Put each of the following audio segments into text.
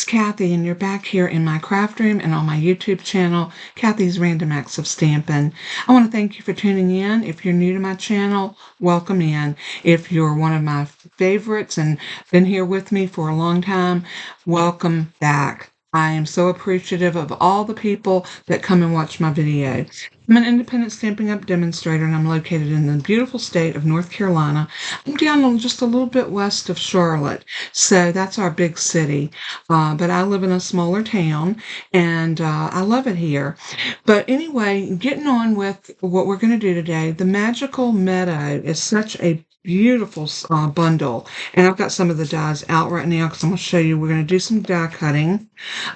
Kathy, and you're back here in my craft room and on my YouTube channel, Kathy's Random Acts of Stampin'. I want to thank you for tuning in. If you're new to my channel, welcome in. If you're one of my favorites and been here with me for a long time, welcome back. I am so appreciative of all the people that come and watch my video. I'm an independent Stampin' Up! Demonstrator, and I'm located in the beautiful state of North Carolina. I'm down just a little bit west of Charlotte, so that's our big city. But I live in a smaller town, and I love it here. But anyway, getting on with what we're going to do today, the Magical Meadow is such a beautiful bundle, and I've got some of the dies out right now because I'm going to show you. We're going to do some die cutting.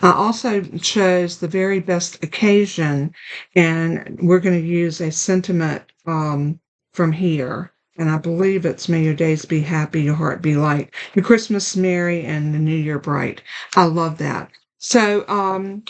I also chose the very best occasion, and we're going to use a sentiment from here. And I believe it's may your days be happy, your heart be light, your Christmas merry, and the new year bright. I love that. So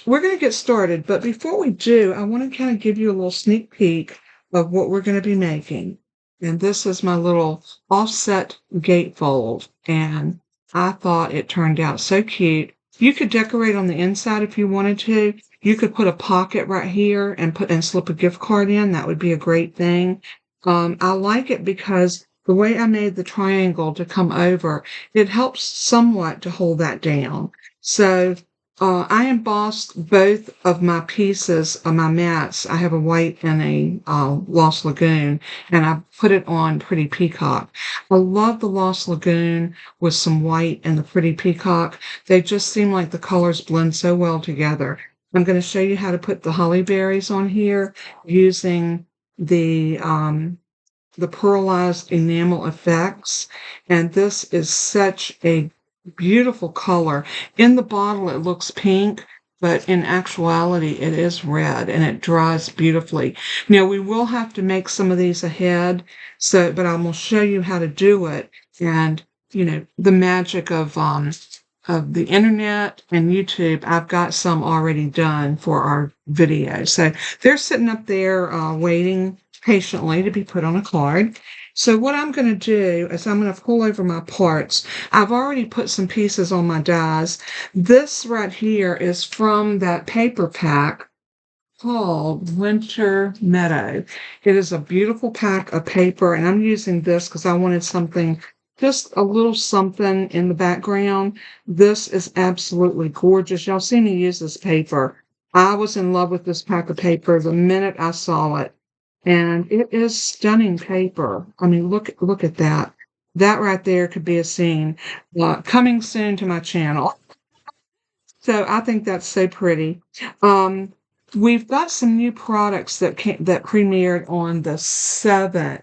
we're going to get started. But before we do, I want to kind of give you a little sneak peek of what we're going to be making. And this is my little offset gatefold. And I thought it turned out so cute. You could decorate on the inside if you wanted to. You could put a pocket right here and slip a gift card in. That would be a great thing. I like it because the way I made the triangle to come over, it helps somewhat to hold that down. So I embossed both of my pieces of my mats. I have a white and a Lost Lagoon, and I put it on Pretty Peacock. I love the Lost Lagoon with some white and the Pretty Peacock. They just seem like the colors blend so well together. I'm going to show you how to put the holly berries on here using the pearlized enamel effects, and this is such a beautiful color. In the bottle it looks pink, but in actuality it is red, and it dries beautifully. Now we will have to make some of these ahead, but I'm going to show you how to do it, and you know, the magic of the internet and YouTube. I've got some already done for our video. So they're sitting up there waiting patiently to be put on a card. So what I'm going to do is I'm going to pull over my parts. I've already put some pieces on my dies. This right here is from that paper pack called Winter Meadow. It is a beautiful pack of paper, and I'm using this because I wanted something, just a little something in the background. This is absolutely gorgeous. Y'all see me use this paper. I was in love with this pack of paper the minute I saw it. And it is stunning paper. I mean, look at that. That right there could be a scene. Coming soon to my channel. So I think that's so pretty. We've got some new products that premiered on the 7th.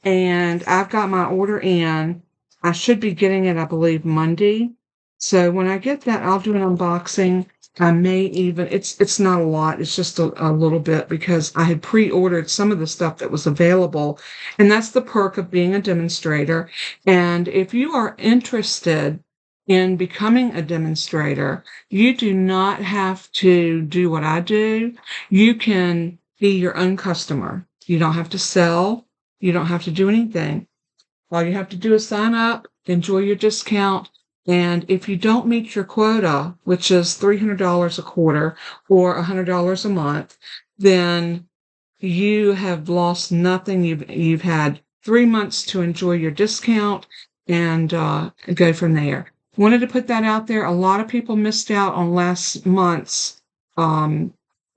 And I've got my order in. I should be getting it, I believe, Monday. So when I get that, I'll do an unboxing. I may even, it's not a lot, it's just a little bit, because I had pre-ordered some of the stuff that was available, and that's the perk of being a demonstrator. And if you are interested in becoming a demonstrator, you do not have to do what I do. You can be your own customer. You don't have to sell. You don't have to do anything. All you have to do is sign up, enjoy your discount. And if you don't meet your quota, which is $300 a quarter or $100 a month, then you have lost nothing. You've had 3 months to enjoy your discount and go from there. Wanted to put that out there. A lot of people missed out on last month's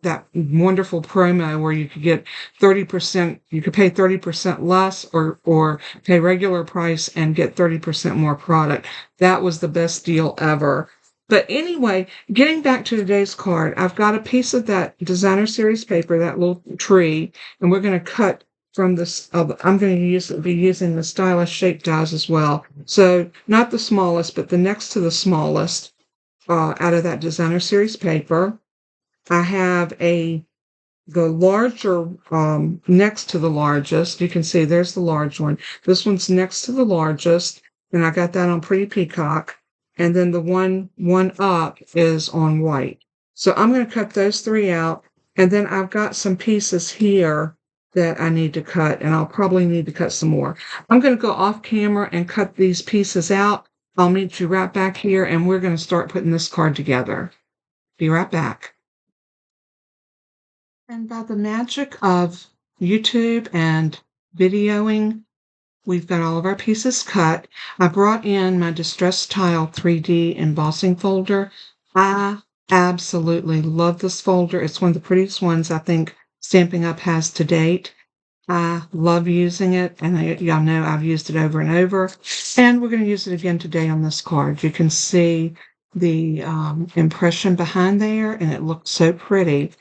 that wonderful promo where you could get 30%, you could pay 30% less or pay regular price and get 30% more product. That was the best deal ever. But anyway, getting back to today's card, I've got a piece of that designer series paper, that little tree, and we're going to cut from this. I'm going to be using the stylish shape dies as well. So not the smallest, but the next to the smallest out of that designer series paper. I have the larger next to the largest. You can see there's the large one. This one's next to the largest, and I got that on Pretty Peacock. And then the one up is on white. So I'm going to cut those 3 out, and then I've got some pieces here that I need to cut, and I'll probably need to cut some more. I'm going to go off camera and cut these pieces out, I'll meet you right back here, and we're going to start putting this card together. Be right back. And by the magic of YouTube and videoing, we've got all of our pieces cut. I brought in my Distress Tile 3D embossing folder. I absolutely love this folder. It's one of the prettiest ones I think Stampin' Up! Has to date. I love using it, and y'all know I've used it over and over. And we're going to use it again today on this card. You can see the impression behind there, and it looks so pretty.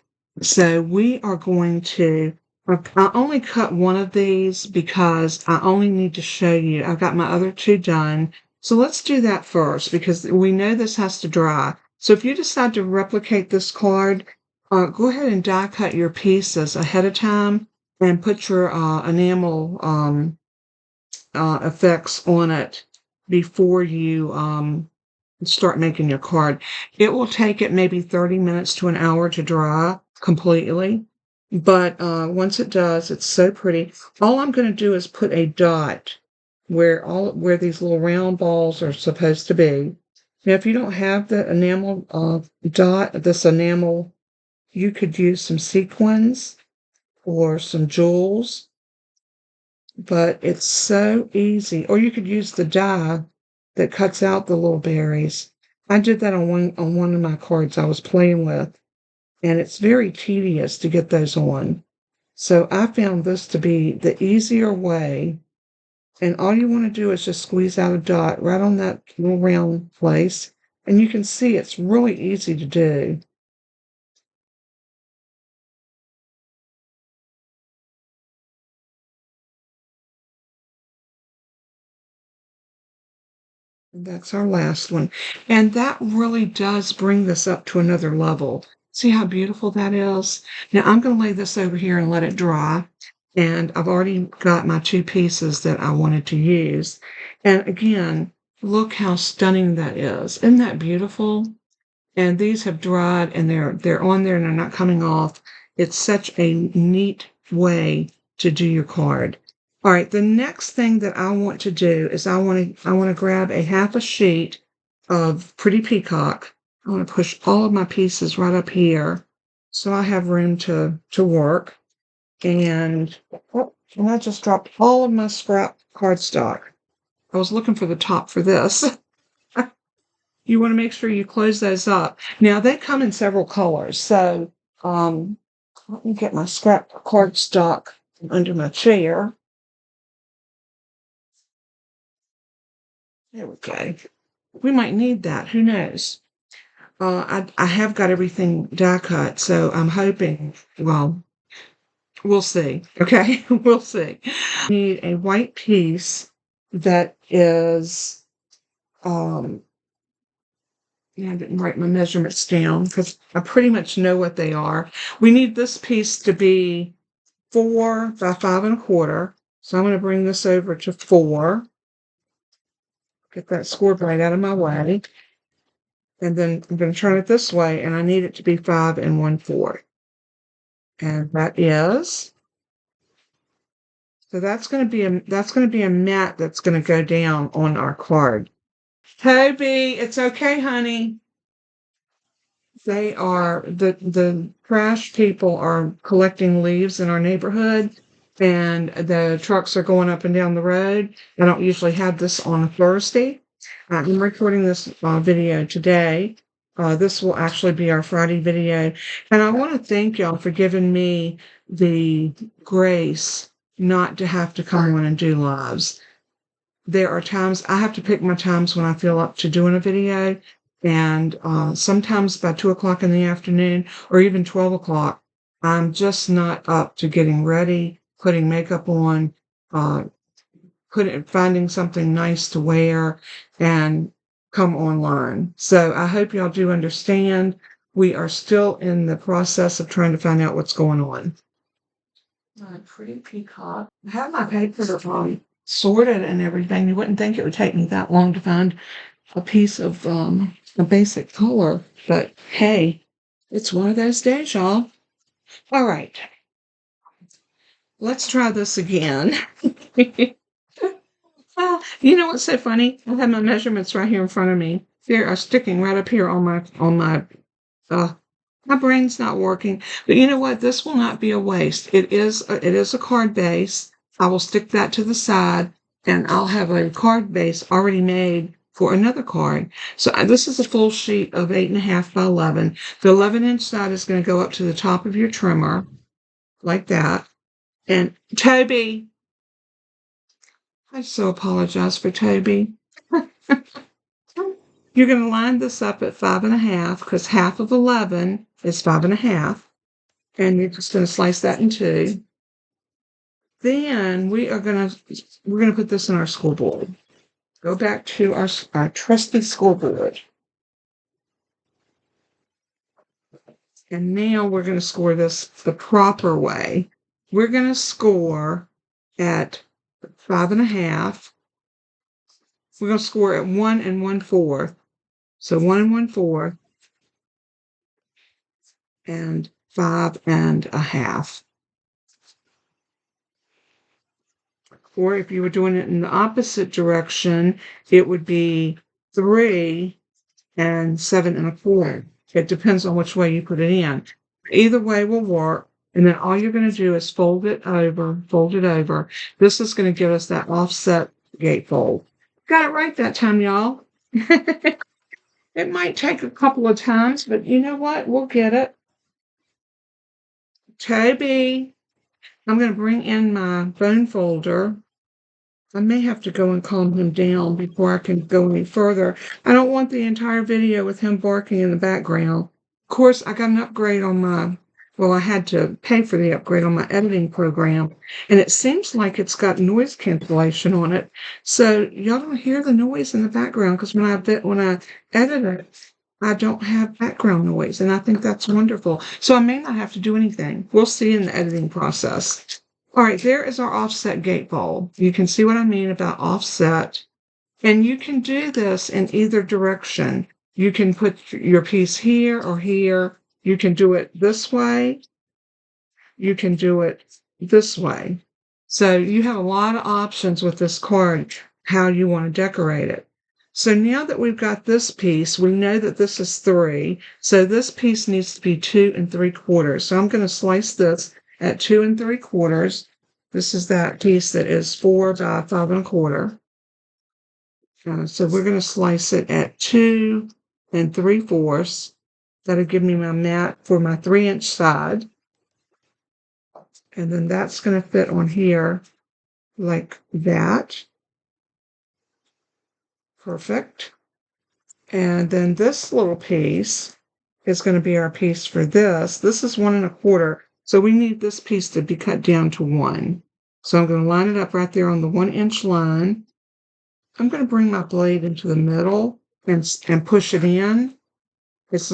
So we are going to, I only cut one of these because I only need to show you. I've got my other two done. So let's do that first because we know this has to dry. So if you decide to replicate this card, go ahead and die cut your pieces ahead of time and put your enamel effects on it before you start making your card. It will take it maybe 30 minutes to an hour to dry completely, but once it does, it's so pretty. All I'm going to do is put a dot where these little round balls are supposed to be. Now, if you don't have the enamel dot, this enamel, you could use some sequins or some jewels, but it's so easy. Or you could use the die that cuts out the little berries. I did that on one of my cards I was playing with, and it's very tedious to get those on. So I found this to be the easier way, and all you want to do is just squeeze out a dot right on that little round place, and you can see it's really easy to do. That's our last one. And that really does bring this up to another level. See how beautiful that is? Now I'm going to lay this over here and let it dry. And I've already got my two pieces that I wanted to use. And again, look how stunning that is. Isn't that beautiful? And these have dried and they're on there and they're not coming off. It's such a neat way to do your card. All right, the next thing that I want to do is I want to grab a half a sheet of Pretty Peacock. I want to push all of my pieces right up here so I have room to work. And I just dropped all of my scrap cardstock. I was looking for the top for this. You want to make sure you close those up. Now they come in several colors. So let me get my scrap cardstock under my chair. There we go. We might need that. Who knows? I have got everything die cut, so I'm hoping, well, we'll see. Okay, we'll see. I need a white piece that is, yeah, I didn't write my measurements down because I pretty much know what they are. We need this piece to be 4 by 5 1/4. So I'm going to bring this over to 4. Get that score right out of my way. And then I'm going to turn it this way, and I need it to be 5 1/4. And that is, so that's going to be a mat that's going to go down on our card. Toby, it's okay, honey. They are the trash people are collecting leaves in our neighborhood, and the trucks are going up and down the road. I don't usually have this on a Thursday. I'm recording this video today. This will actually be our Friday video, and I want to thank y'all for giving me the grace not to have to come on and do lives. There are times I have to pick my times when I feel up to doing a video, and sometimes by 2 o'clock in the afternoon or even 12 o'clock, I'm just not up to getting ready, putting makeup on, finding something nice to wear, and come online. So I hope y'all do understand. We are still in the process of trying to find out what's going on. My Pretty Peacock. I have my paper sorted and everything. You wouldn't think it would take me that long to find a piece of a basic color, but hey, it's one of those days, y'all. All right, let's try this again. Well, you know what's so funny? I have my measurements right here in front of me. They are sticking right up here on my brain's not working. But you know what? This will not be a waste. It is a card base. I will stick that to the side, and I'll have a card base already made for another card. So this is a full sheet of 8.5 by 11. The 11-inch side is going to go up to the top of your trimmer, like that. And Toby, I so apologize for Toby. You're going to line this up at 5.5 because half of 11 is 5.5. And you're just going to slice that in two. Then we're going to put this in our school board. Go back to our trusty school board. And now we're going to score this the proper way. We're going to score at 5.5. We're going to score at 1 1/4. So 1 1/4 and 5.5. Or if you were doing it in the opposite direction, it would be 3 7 1/4. It depends on which way you put it in. Either way will work. And then all you're going to do is fold it over. This is going to give us that offset gatefold. Got it right that time, y'all. It might take a couple of times, but you know what? We'll get it. Toby, I'm going to bring in my bone folder. I may have to go and calm him down before I can go any further. I don't want the entire video with him barking in the background. Of course, I got an upgrade on I had to pay for the upgrade on my editing program, and it seems like it's got noise cancellation on it. So y'all don't hear the noise in the background because when I edit it, I don't have background noise, and I think that's wonderful. So I may not have to do anything. We'll see in the editing process. All right, there is our offset gatefold. You can see what I mean about offset. And you can do this in either direction. You can put your piece here or here. You can do it this way. You can do it this way. So you have a lot of options with this card, how you want to decorate it. So now that we've got this piece, we know that this is 3. So this piece needs to be 2 3/4. So I'm going to slice this at 2 3/4. This is that piece that is 4 by 5 1/4. So we're going to slice it at 2 3/4. That'll give me my mat for my 3-inch side. And then that's going to fit on here like that. Perfect. And then this little piece is going to be our piece for this. This is 1 1/4. So we need this piece to be cut down to 1. So I'm going to line it up right there on the 1-inch line. I'm going to bring my blade into the middle and push it in. This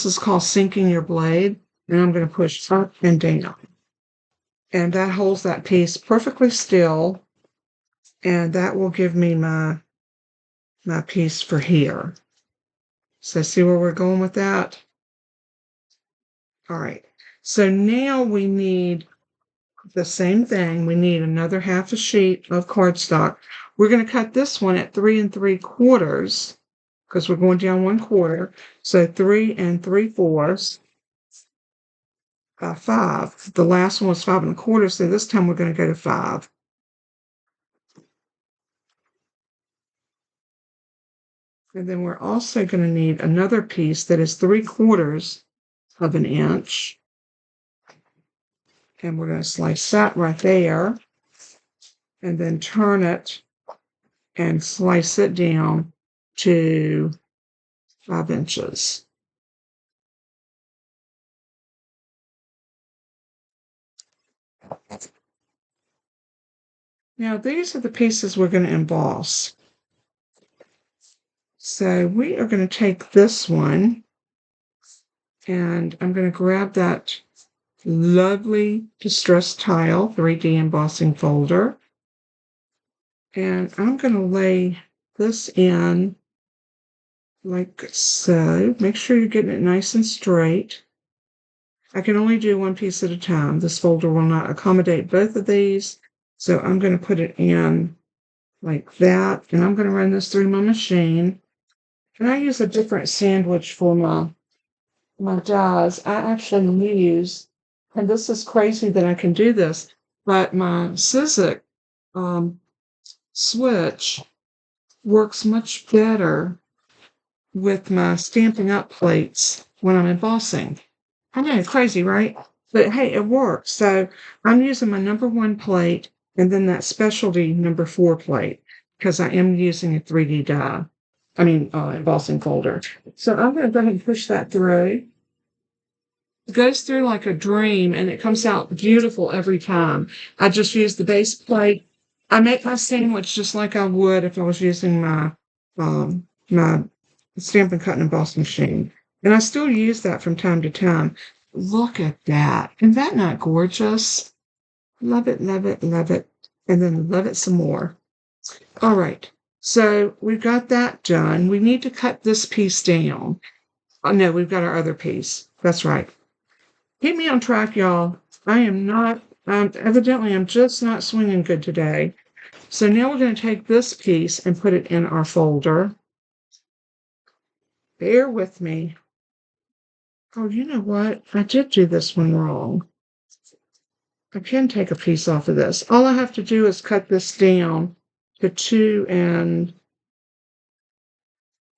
is called sinking your blade. And I'm going to push up and down. And that holds that piece perfectly still. And that will give me my piece for here. So see where we're going with that? All right. So now we need the same thing. We need another half a sheet of cardstock. We're going to cut this one at 3 3/4 because we're going down 1/4. So 3 3/4. 5. The last one was 5 1/4. So this time we're going to go to 5. And then we're also going to need another piece that is 3/4 of an inch. And we're going to slice that right there. And then turn it and slice it down to 5 inches. Now these are the pieces we're going to emboss. So we are going to take this one, and I'm going to grab that lovely distress tile 3D embossing folder, and I'm going to lay this in like so. Make sure you're getting it nice and straight. I can only do one piece at a time. This folder will not accommodate both of these, so I'm going to put it in like that. And I'm going to run this through my machine. And I use a different sandwich for my dies. I actually use, and this is crazy that I can do this, but my Sizzix switch works much better with my Stampin' Up plates when I'm embossing. I know, crazy, right? But hey, it works. So I'm using my number 1 plate and then that specialty number 4 plate because I am using a 3D die. Embossing folder. So I'm going to go ahead and push that through. It goes through like a dream and it comes out beautiful every time. I just use the base plate. I make my sandwich just like I would if I was using my Stampin' Cut and Emboss machine. And I still use that from time to time. Look at that. Isn't that not gorgeous? Love it, love it, love it. And then love it some more. All right. So we've got that done. We need to cut this piece down. Oh, no, we've got our other piece. That's right. Keep me on track, y'all. I am not, evidently, I'm just not swinging good today. So now we're going to take this piece and put it in our folder. Bear with me. Oh, you know what? I did do this one wrong. I can take a piece off of this. All I have to do is cut this down to 2 and,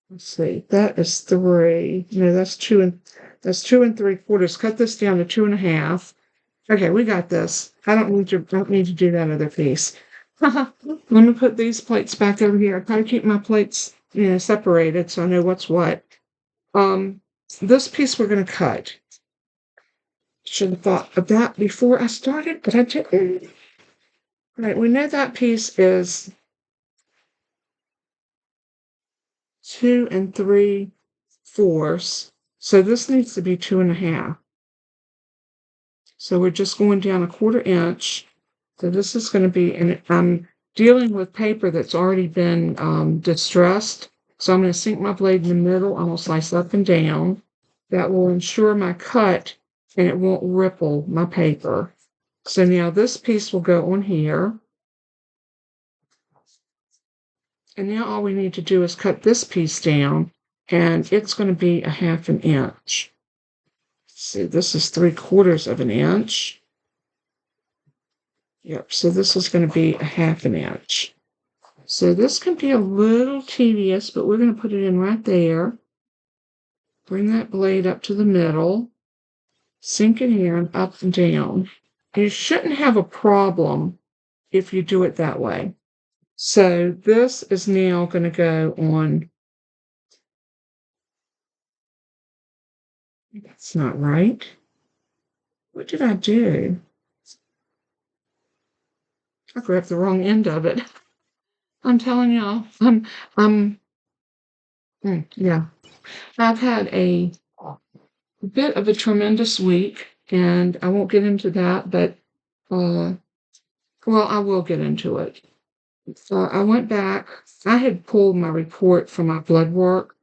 let's see, that is 3. No, that's 2 and 3/4. Cut this down to 2 1/2. Okay, we got this. I don't need to do that other piece. Let me put these plates back over here. I try to keep my plates, separated so I know what's what. This piece we're going to cut. Should have thought of that before I started, but I didn't. All right, we know that piece is 2 3/4. So this needs to be 2 1/2. So we're just going down 1/4 inch. So this is going to be, and I'm dealing with paper that's already been distressed. So I'm going to sink my blade in the middle. I'm going to slice up and down. That will ensure my cut and it won't ripple my paper. So now this piece will go on here. And now all we need to do is cut this piece down, and it's going to be 1/2 inch. See, this is 3/4 of an inch. Yep, so this is going to be 1/2 inch. So this can be a little tedious, but we're going to put it in right there. Bring that blade up to the middle. Sink it here and up and down. You shouldn't have a problem if you do it that way. So this is now going to go on. That's not right. What did I do? I grabbed the wrong end of it. I'm telling y'all, yeah. I've had a bit of a tremendous week, and I won't get into that, but, well, I will get into it. I went back. I had pulled my report from my blood work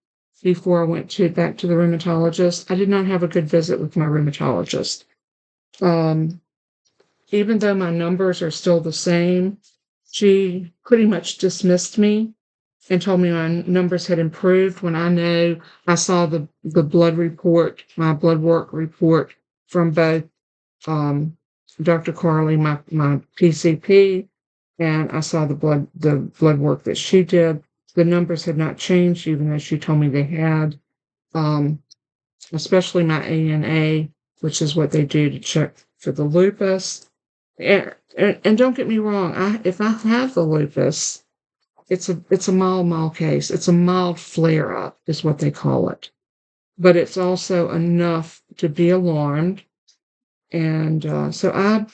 before I went back to the rheumatologist. I did not have a good visit with my rheumatologist. Even though my numbers are still the same, she pretty much dismissed me and told me my numbers had improved when I know I saw the blood report, my blood work report from both Dr. Carly, my PCP, and I saw the blood work that she did. The numbers had not changed, even though she told me they had, especially my ANA, which is what they do to check for the lupus. And don't get me wrong, if I have the lupus, it's a mild case. It's a mild flare-up is what they call it. But it's also enough to be alarmed. And so I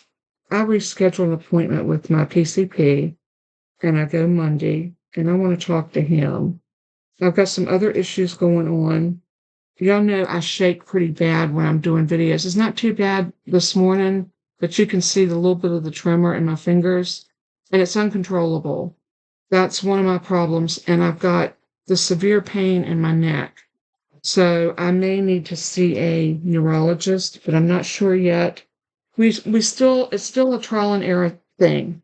rescheduled an appointment with my PCP, and I go Monday, and I want to talk to him. I've got some other issues going on. Y'all know I shake pretty bad when I'm doing videos. It's not too bad this morning, but you can see the little bit of the tremor in my fingers, and it's uncontrollable. That's one of my problems, and I've got the severe pain in my neck. So I may need to see a neurologist, but I'm not sure yet. It's still a trial and error thing.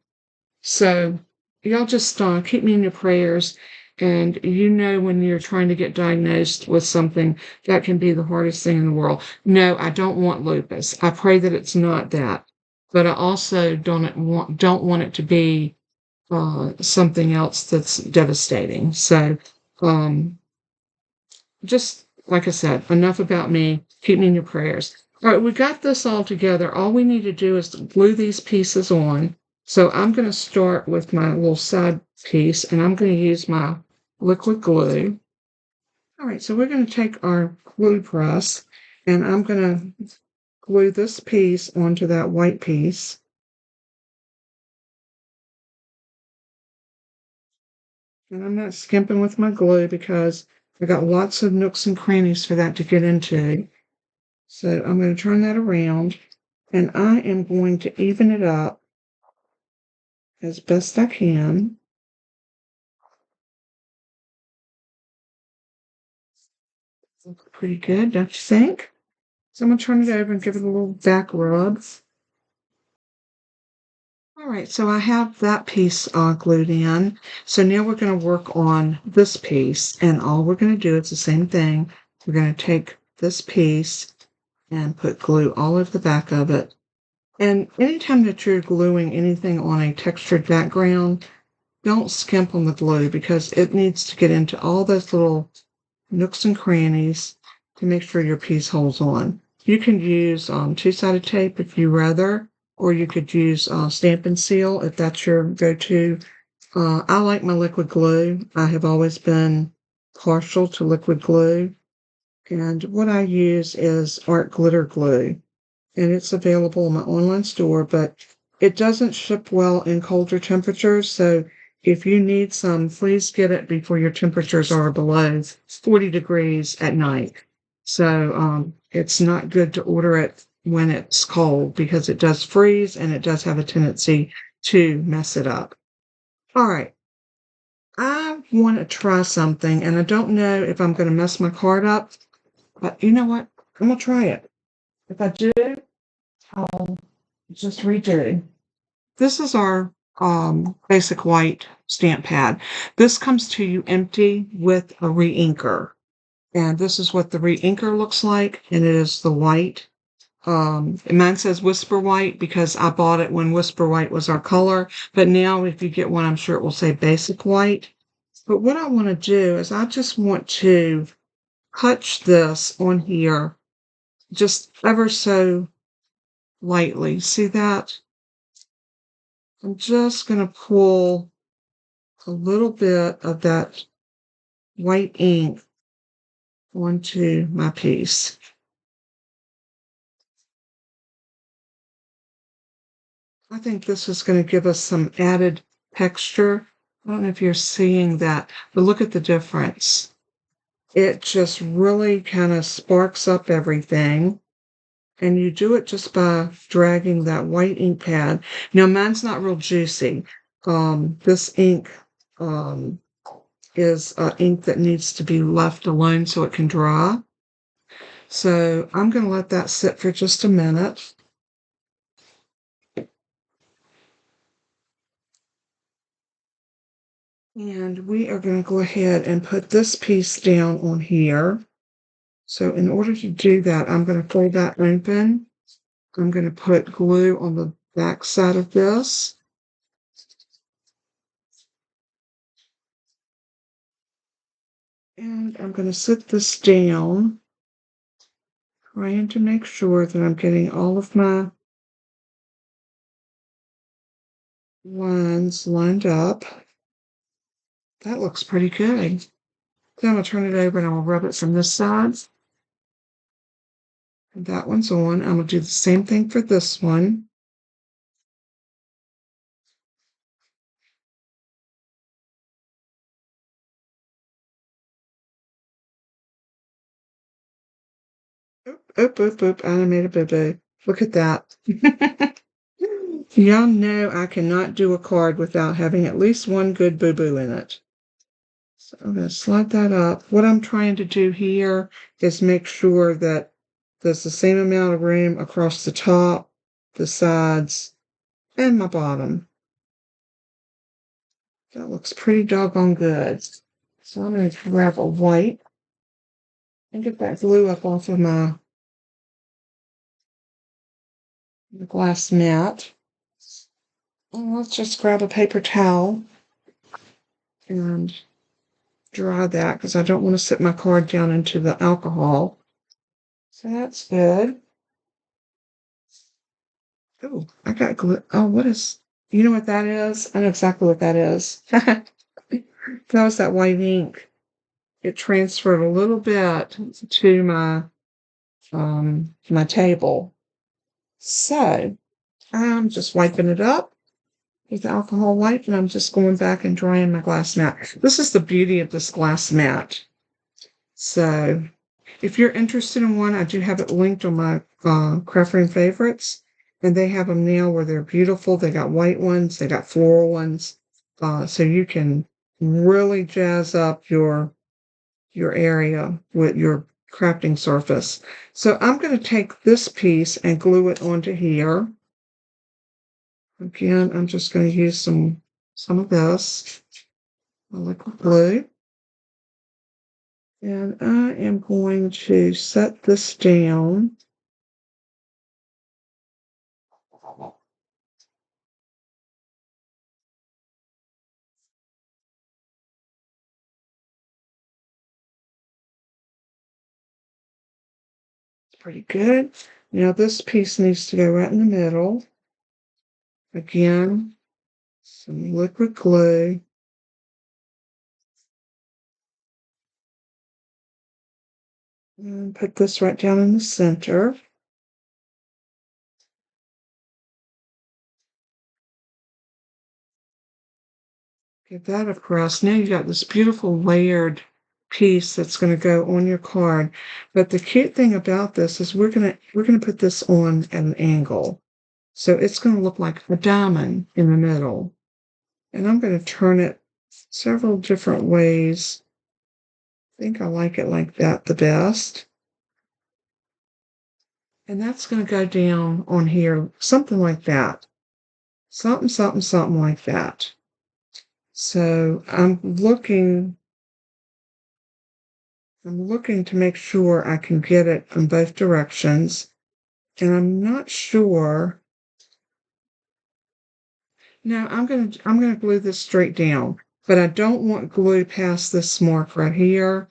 So y'all just keep me in your prayers. And you know, when you're trying to get diagnosed with something, that can be the hardest thing in the world. No, I don't want lupus. I pray that it's not that. But I also don't want it to be something else that's devastating. So um, just like I said, enough about me. Keep me in your prayers. All right, we got this all together. All we need to do is glue these pieces on. So I'm going to start with my little side piece, and I'm going to use my liquid glue. All right, so we're going to take our glue press, and I'm going to glue this piece onto that white piece. And I'm not skimping with my glue because I got lots of nooks and crannies for that to get into. So I'm going to turn that around, and I am going to even it up as best I can. Looks pretty good, don't you think? So I'm going to turn it over and give it a little back rub. All right, so I have that piece glued in. So now we're going to work on this piece, and all we're going to do is the same thing. We're going to take this piece and put glue all over the back of it. And anytime that you're gluing anything on a textured background, don't skimp on the glue because it needs to get into all those little nooks and crannies to make sure your piece holds on. You can use two-sided tape if you rather, or you could use Stampin' Seal if that's your go-to. I like my liquid glue. I have always been partial to liquid glue. And what I use is art glitter glue. And it's available in my online store, but it doesn't ship well in colder temperatures. So if you need some, please get it before your temperatures are below 40 degrees at night. So it's not good to order it when it's cold because it does freeze and it does have a tendency to mess it up. All right. I want to try something, and I don't know if I'm going to mess my card up, but you know what? I'm going to try it. If I do, I'll just redo. This is our basic white stamp pad. This comes to you empty with a re-inker. And this is what the re-inker looks like, and it is the white. Mine says Whisper White because I bought it when Whisper White was our color. But now if you get one, I'm sure it will say Basic White. But what I want to do is I just want to touch this on here just ever so lightly. See that? I'm just going to pull a little bit of that white ink onto my piece. I think this is going to give us some added texture. I don't know if you're seeing that, but look at the difference. It just really kind of sparks up everything. And you do it just by dragging that white ink pad. Now, mine's not real juicy. This ink is ink that needs to be left alone so it can dry. So I'm going to let that sit for just a minute. And we are going to go ahead and put this piece down on here. So in order to do that, I'm going to fold that open. I'm going to put glue on the back side of this. And I'm going to sit this down, trying to make sure that I'm getting all of my lines lined up. That looks pretty good. Then I'm going to turn it over and I'll rub it from this side. And that one's on. I'm going to do the same thing for this one. Oop. I made a boo-boo. Look at that. Y'all know I cannot do a card without having at least one good boo-boo in it. So I'm going to slide that up. What I'm trying to do here is make sure that there's the same amount of room across the top, the sides, and my bottom. That looks pretty doggone good. So I'm going to grab a white and get that glue up off of my glass mat. And let's just grab a paper towel and dry that because I don't want to sit my card down into the alcohol. So that's good. Oh, I got glue. Oh, you know what that is? I know exactly what that is. That was that white ink. It transferred a little bit to my table. So I'm just wiping it up with the alcohol wipe, and I'm just going back and drying my glass mat. This is the beauty of this glass mat. So if you're interested in one, I do have it linked on my Craft Room favorites, and they have them now where they're beautiful. They got white ones, they got floral ones, so you can really jazz up your area with your crafting surface. So I'm going to take this piece and glue it onto here. Again, I'm just going to use some of this liquid glue. And I am going to set this down. It's pretty good. Now this piece needs to go right in the middle. Again, some liquid glue. And put this right down in the center. Give that a press. Now you got this beautiful layered piece that's going to go on your card. But the cute thing about this is we're gonna put this on at an angle. So it's going to look like a diamond in the middle. And I'm going to turn it several different ways. I think I like it like that the best. And that's going to go down on here, something like that. Something, something, something like that. So I'm looking to make sure I can get it in both directions. And I'm not sure. Now I'm gonna glue this straight down, but I don't want glue past this mark right here.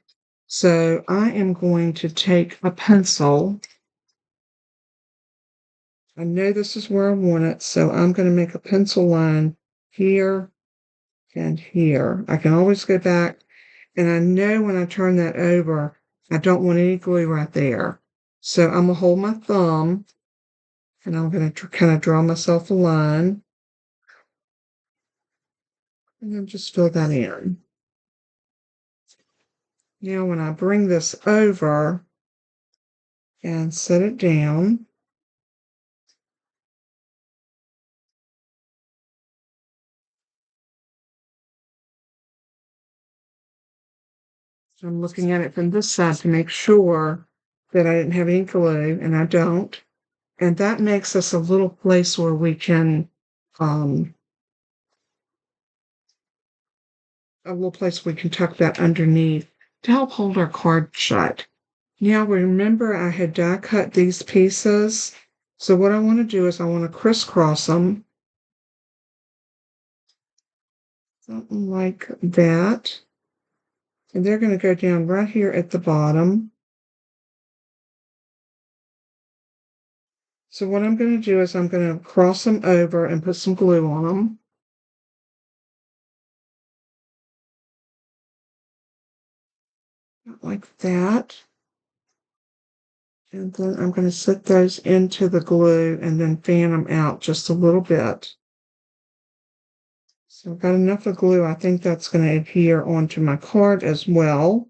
So I am going to take a pencil. I know this is where I want it, so I'm going to make a pencil line here and here. I can always go back, and I know when I turn that over, I don't want any glue right there. So I'm going to hold my thumb, and I'm going to kind of draw myself a line, and then just fill that in. Now when I bring this over and set it down, I'm looking at it from this side to make sure that I didn't have any glue, and I don't. And that makes us a little place where we can, tuck that underneath to help hold our card shut. Now remember I had die cut these pieces. So what I want to do is I want to crisscross them. Something like that. And they're going to go down right here at the bottom. So what I'm going to do is I'm going to cross them over and put some glue on them. Like that. And then I'm going to set those into the glue and then fan them out just a little bit. So I've got enough of glue. I think that's going to adhere onto my card as well.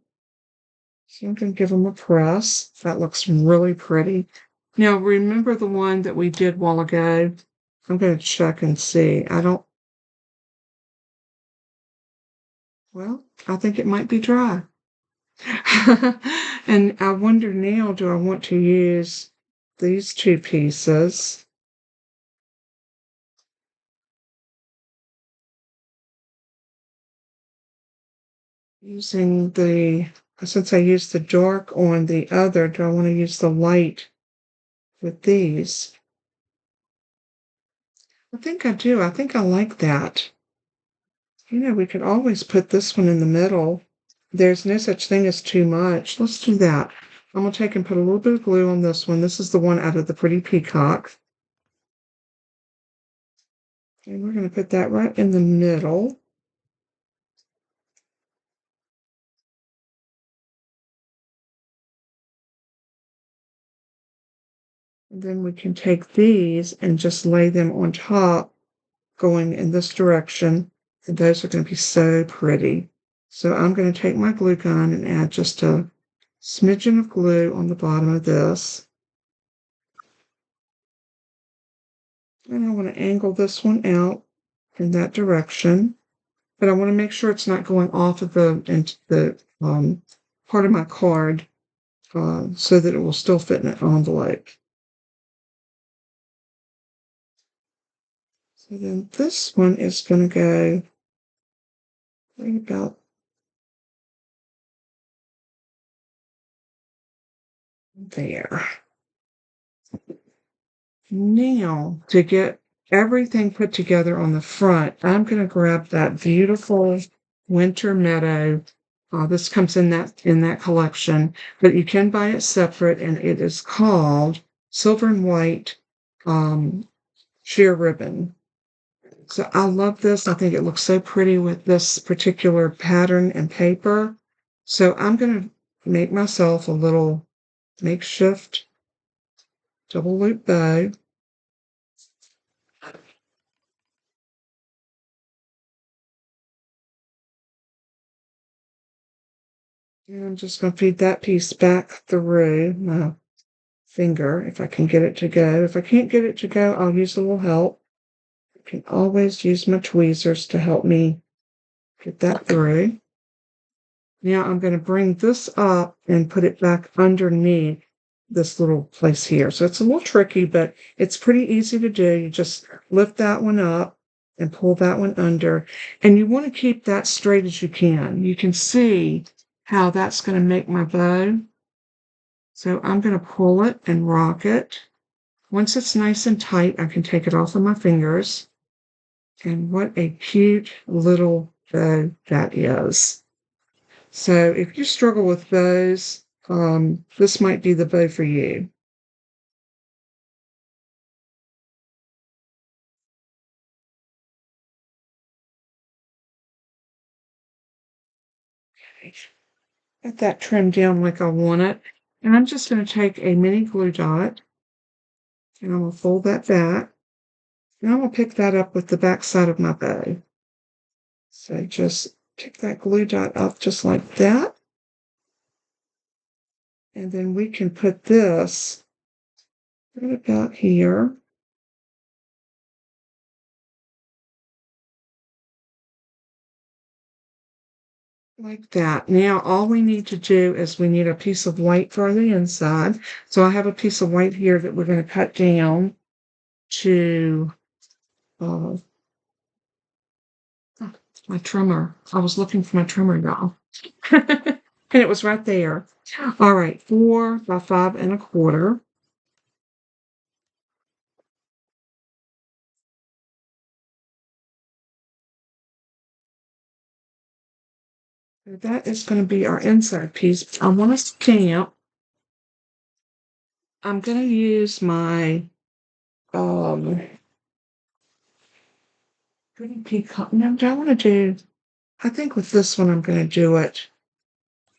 So I'm going to give them a press. That looks really pretty. Now, remember the one that we did a while ago? I'm going to check and see. Well, I think it might be dry. And I wonder now, do I want to use these two pieces? using since I used the dark on the other, do I want to use the light with these? I think I do. I think I like that. We could always put this one in the middle. There's no such thing as too much. Let's do that. I'm going to take and put a little bit of glue on this one. This is the one out of the Pretty Peacock. And we're going to put that right in the middle. And then we can take these and just lay them on top, going in this direction. And those are going to be so pretty. So I'm going to take my glue gun and add just a smidgen of glue on the bottom of this. And I want to angle this one out in that direction. But I want to make sure it's not going off of into the part of my card so that it will still fit in an envelope. So then this one is going to go right about there. Now, to get everything put together on the front, I'm going to grab that beautiful Winter Meadow. This comes in that collection, but you can buy it separate, and it is called Silver and White Sheer Ribbon. So I love this. I think it looks so pretty with this particular pattern and paper. So I'm going to make myself a little makeshift double loop bow. And I'm just going to feed that piece back through my finger if I can get it to go. If I can't get it to go, I'll use a little help. I can always use my tweezers to help me get that through. Now I'm going to bring this up and put it back underneath this little place here. So it's a little tricky, but it's pretty easy to do. You just lift that one up and pull that one under. And you want to keep that straight as you can. You can see how that's going to make my bow. So I'm going to pull it and rock it. Once it's nice and tight, I can take it off of my fingers. And what a cute little bow that is. So if you struggle with bows, this might be the bow for you. Okay. Get that trimmed down like I want it. And I'm just going to take a mini glue dot and I'm going to fold that back. And I'm going to pick that up with the back side of my bow. So just pick that glue dot up just like that. And then we can put this right about here. Like that. Now all we need to do is we need a piece of white for the inside. So I have a piece of white here that we're going to cut down to my trimmer. I was looking for my trimmer, y'all. And it was right there. All right, 4 by 5 1/4. So that is going to be our inside piece. I want to stamp. I'm going to use my Pretty Peacock. No, I want to do, I think with this one, I'm going to do it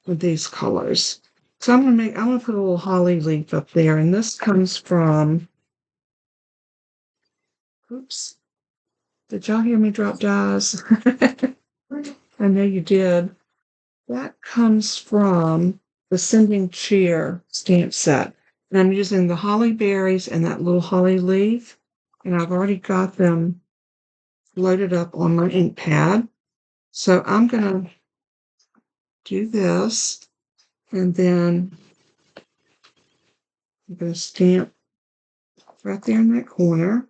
with these colors. So I'm going to put a little holly leaf up there. And this comes from, oops, did y'all hear me drop dies? I know you did. That comes from the Sending Cheer stamp set. And I'm using the holly berries and that little holly leaf. And I've already got them loaded up on my ink pad. So I'm going to do this. And then I'm going to stamp right there in that corner.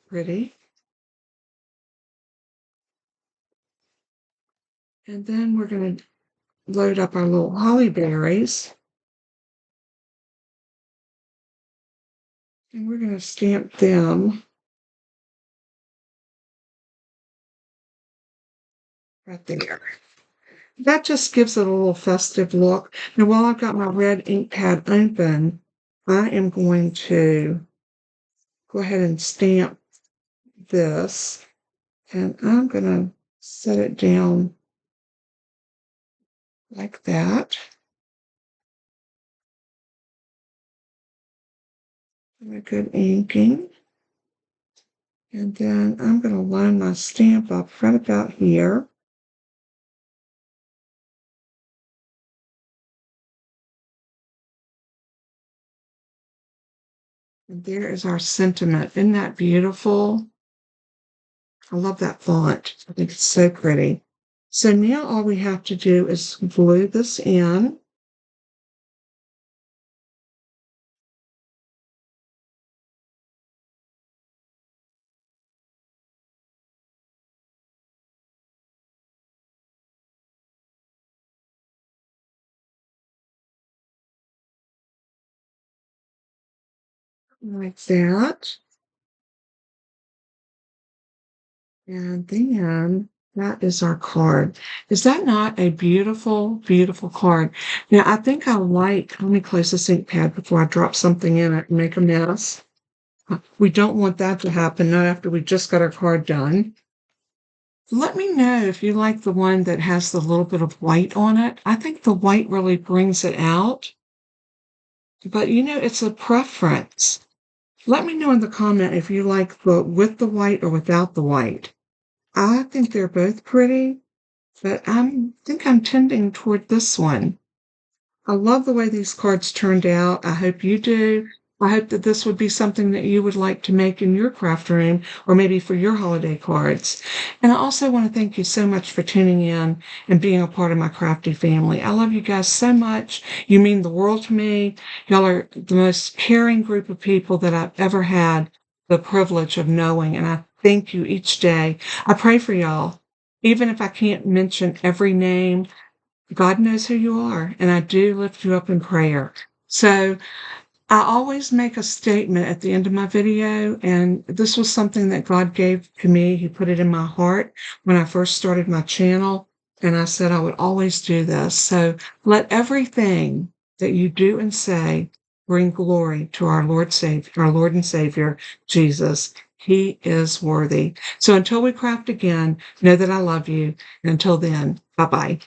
Pretty. And then we're going to load up our little holly berries. And we're going to stamp them right there. That just gives it a little festive look. Now, while I've got my red ink pad open, I am going to go ahead and stamp this. And I'm going to set it down like that. And a good inking. And then I'm going to line my stamp up right about here. And there is our sentiment. Isn't that beautiful? I love that font. I think it's so pretty. So now all we have to do is glue this in. Like that. And then that is our card. Is that not a beautiful, beautiful card? Now, I think let me close this ink pad before I drop something in it and make a mess. We don't want that to happen, not after we just got our card done. Let me know if you like the one that has the little bit of white on it. I think the white really brings it out. But it's a preference. Let me know in the comment if you like the with the white or without the white. I think they're both pretty, but I think I'm tending toward this one. I love the way these cards turned out. I hope you do. I hope that this would be something that you would like to make in your craft room or maybe for your holiday cards. And I also want to thank you so much for tuning in and being a part of my crafty family. I love you guys so much. You mean the world to me. Y'all are the most caring group of people that I've ever had the privilege of knowing. And I thank you each day. I pray for y'all. Even if I can't mention every name, God knows who you are, and I do lift you up in prayer. So I always make a statement at the end of my video, and this was something that God gave to me. He put it in my heart when I first started my channel, and I said I would always do this. So let everything that you do and say bring glory to our Lord and Savior, Jesus. He is worthy. So until we craft again, know that I love you. And until then, bye-bye.